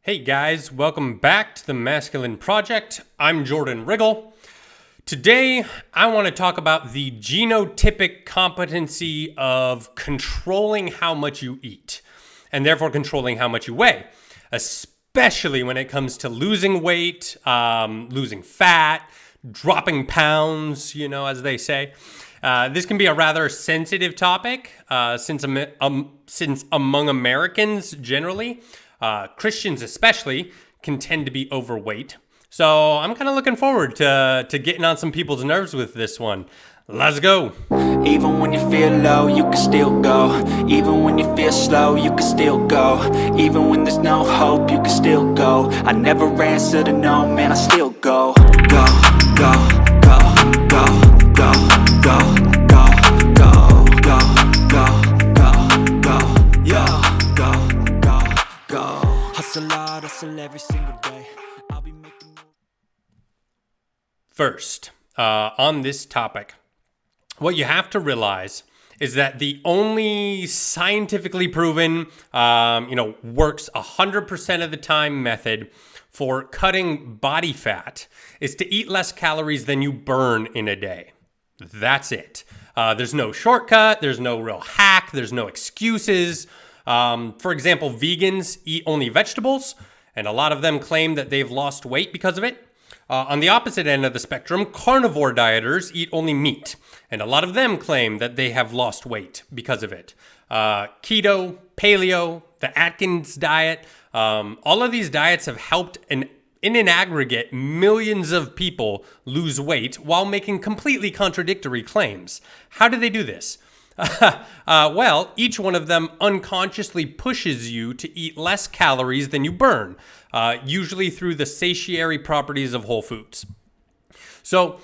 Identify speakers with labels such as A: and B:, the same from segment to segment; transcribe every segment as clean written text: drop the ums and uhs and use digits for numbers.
A: Hey guys, welcome back to the Masculine Project. I'm Jordan Riggle. Today, I want to talk about the genotypic competency of controlling how much you eat, and therefore controlling how much you weigh, especially when it comes to losing weight, losing fat, dropping pounds, as they say. This can be a rather sensitive topic since among Americans generally, Christians especially, can tend to be overweight. So I'm kind of looking forward to getting on some people's nerves with this one. Let's go.
B: Even when you feel low, you can still go. Even when you feel slow, you can still go. Even when there's no hope, you can still go. I never answer to no, man, I still go. Go, go, go, go, go, go, go, go, go, go, go, go, yeah, go. Hustle hard, hustle every single day. I'll be making.
A: First, on this topic, what you have to realize is that the only scientifically proven, works 100% of the time method for cutting body fat is to eat less calories than you burn in a day. That's it. There's no shortcut. There's no real hack. There's no excuses. For example, vegans eat only vegetables, and a lot of them claim that they've lost weight because of it. On the opposite end of the spectrum, carnivore dieters eat only meat, and a lot of them claim that they have lost weight because of it. Keto, paleo, the Atkins diet, all of these diets have helped in an aggregate millions of people lose weight while making completely contradictory claims. How do they do this? Well, each one of them unconsciously pushes you to eat less calories than you burn, usually through the satiary properties of whole foods. So,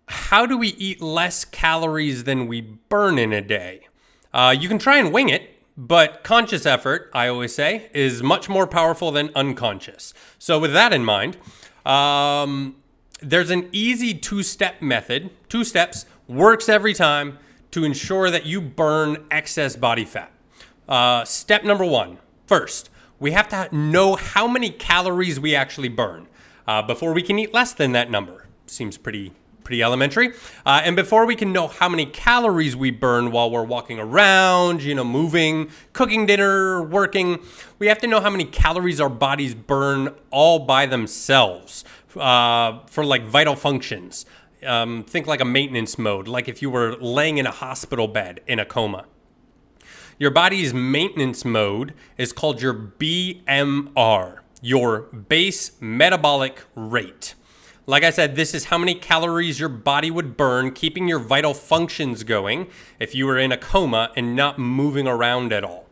A: how do we eat less calories than we burn in a day? You can try and wing it, but conscious effort, I always say, is much more powerful than unconscious. So with that in mind, there's an easy two-step method. 2 steps, works every time, to ensure that you burn excess body fat. Step number 1, first, we have to know how many calories we actually burn before we can eat less than that number. Seems pretty elementary. And before we can know how many calories we burn while we're walking around, moving, cooking dinner, working, we have to know how many calories our bodies burn all by themselves for like vital functions. Think like a maintenance mode, like if you were laying in a hospital bed in a coma. Your body's maintenance mode is called your BMR, your base metabolic rate. Like I said, this is how many calories your body would burn, keeping your vital functions going if you were in a coma and not moving around at all.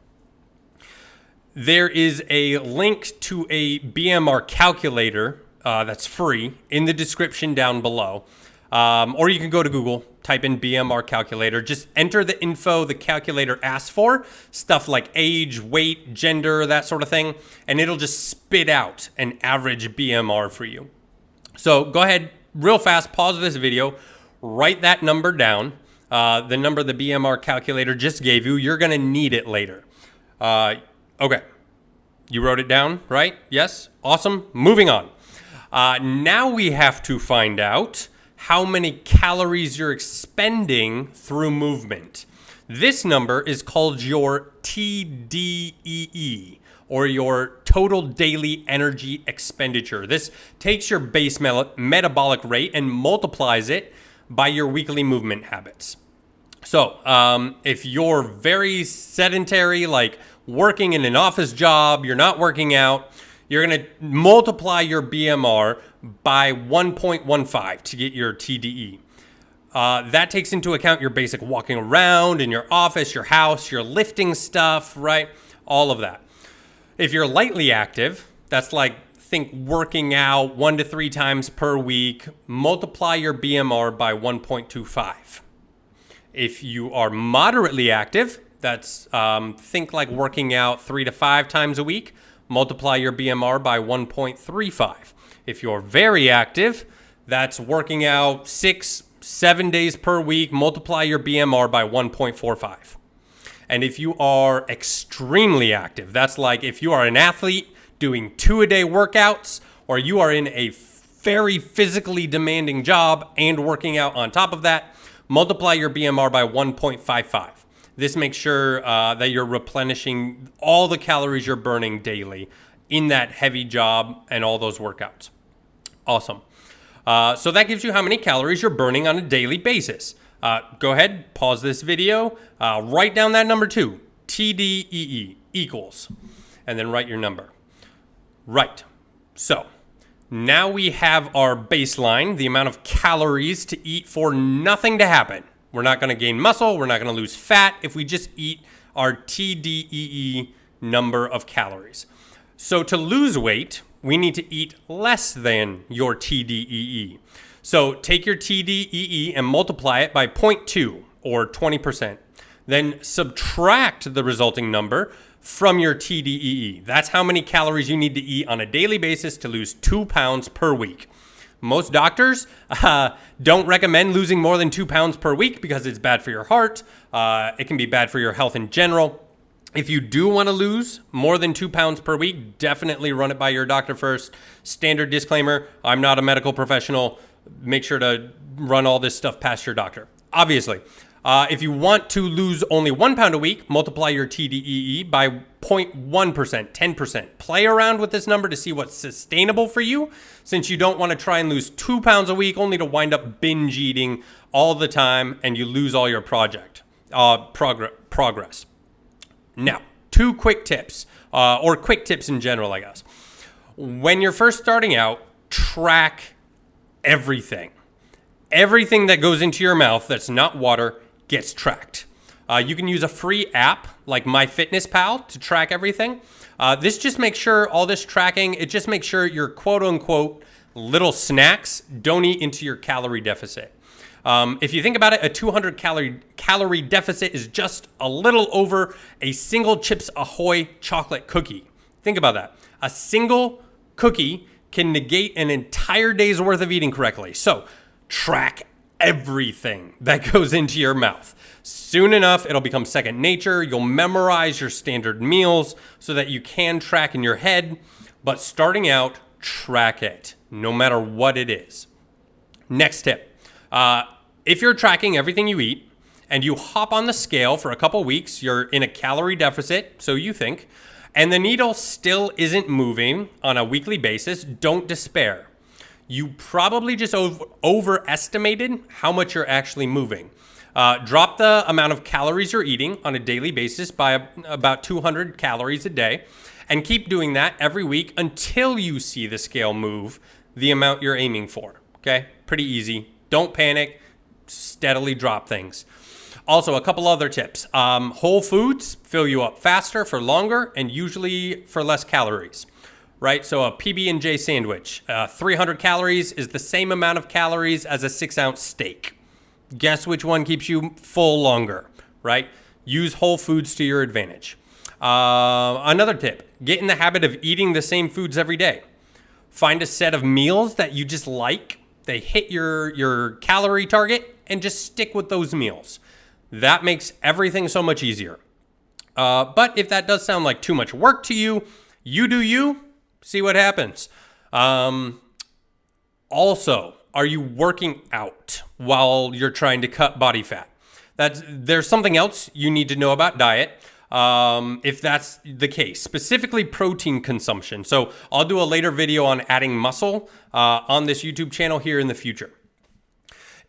A: There is a link to a BMR calculator that's free in the description down below. Or you can go to Google, type in BMR calculator, just enter the info the calculator asks for, stuff like age, weight, gender, that sort of thing, and it'll just spit out an average BMR for you. So go ahead, real fast, pause this video, write that number down, the number the BMR calculator just gave you. You're going to need it later. Okay, you wrote it down, right? Yes? Awesome. Moving on. Now we have to find out how many calories you're expending through movement. This number is called your TDEE, or your total daily energy expenditure. This takes your base metabolic rate and multiplies it by your weekly movement habits. So if you're very sedentary, like working in an office job, you're not working out, you're going to multiply your BMR by 1.15 to get your TDE. That takes into account your basic walking around in your office, your house, your lifting stuff, right? All of that. If you're lightly active, that's like think working out 1 to 3 times per week, multiply your BMR by 1.25. If you are moderately active, that's think like working out 3 to 5 times a week, multiply your BMR by 1.35. If you're very active, that's working out 6-7 days per week, multiply your BMR by 1.45. And if you are extremely active, that's like if you are an athlete doing 2-a-day workouts, or you are in a very physically demanding job and working out on top of that, multiply your BMR by 1.55. This makes sure that you're replenishing all the calories you're burning daily in that heavy job and all those workouts. Awesome. So that gives you how many calories you're burning on a daily basis. Go ahead, pause this video, write down that number too, TDEE equals, and then write your number. Right. So now we have our baseline, the amount of calories to eat for nothing to happen. We're not going to gain muscle. We're not going to lose fat if we just eat our TDEE number of calories. So to lose weight, we need to eat less than your TDEE. So take your TDEE and multiply it by 0.2 or 20%. Then subtract the resulting number from your TDEE. That's how many calories you need to eat on a daily basis to lose 2 pounds per week. Most doctors don't recommend losing more than 2 pounds per week because it's bad for your heart. It can be bad for your health in general. If you do want to lose more than 2 pounds per week, definitely run it by your doctor first. Standard disclaimer, I'm not a medical professional. Make sure to run all this stuff past your doctor. Obviously, if you want to lose only 1 pound a week, multiply your TDEE by 0.1%, 10%. Play around with this number to see what's sustainable for you, since you don't want to try and lose 2 pounds a week only to wind up binge eating all the time and you lose all your progress. Now, 2 quick tips, or quick tips in general, I guess. When you're first starting out, track everything. Everything that goes into your mouth that's not water gets tracked. You can use a free app like MyFitnessPal to track everything. This just makes sure all this tracking, it just makes sure your quote unquote little snacks don't eat into your calorie deficit. If you think about it, a 200 calorie deficit is just a little over a single Chips Ahoy chocolate cookie. Think about that. A single cookie can negate an entire day's worth of eating correctly. So track everything that goes into your mouth. Soon enough, it'll become second nature. You'll memorize your standard meals so that you can track in your head. But starting out, track it, no matter what it is. Next tip. If you're tracking everything you eat and you hop on the scale for a couple weeks, you're in a calorie deficit, so you think, and the needle still isn't moving on a weekly basis, don't despair. You probably just overestimated how much you're actually moving. Drop the amount of calories you're eating on a daily basis by about 200 calories a day and keep doing that every week until you see the scale move the amount you're aiming for. Okay? Pretty easy. Don't panic. Steadily drop things. Also, a couple other tips. Whole foods fill you up faster for longer and usually for less calories, right? So a PB&J sandwich, 300 calories is the same amount of calories as a 6-ounce steak. Guess which one keeps you full longer, right? Use whole foods to your advantage. Another tip, get in the habit of eating the same foods every day. Find a set of meals that you just like. They hit your calorie target and just stick with those meals. That makes everything so much easier. But if that does sound like too much work to you, you do you. See what happens. Also, are you working out while you're trying to cut body fat? There's something else you need to know about diet. If that's the case, specifically protein consumption. So I'll do a later video on adding muscle on this YouTube channel here in the future.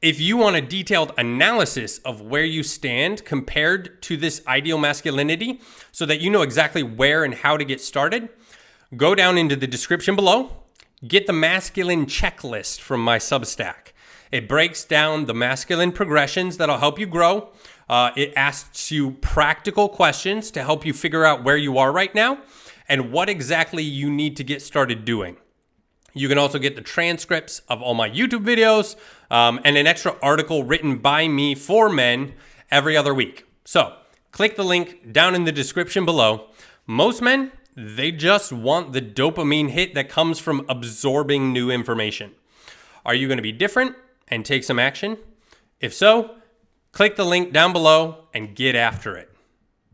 A: If you want a detailed analysis of where you stand compared to this ideal masculinity so that you know exactly where and how to get started, go down into the description below, get the masculine checklist from my Substack. It breaks down the masculine progressions that'll help you grow. It asks you practical questions to help you figure out where you are right now and what exactly you need to get started doing. You can also get the transcripts of all my YouTube videos and an extra article written by me for men every other week. So click the link down in the description below. Most men, they just want the dopamine hit that comes from absorbing new information. Are you going to be different and take some action? If so, click the link down below and get after it.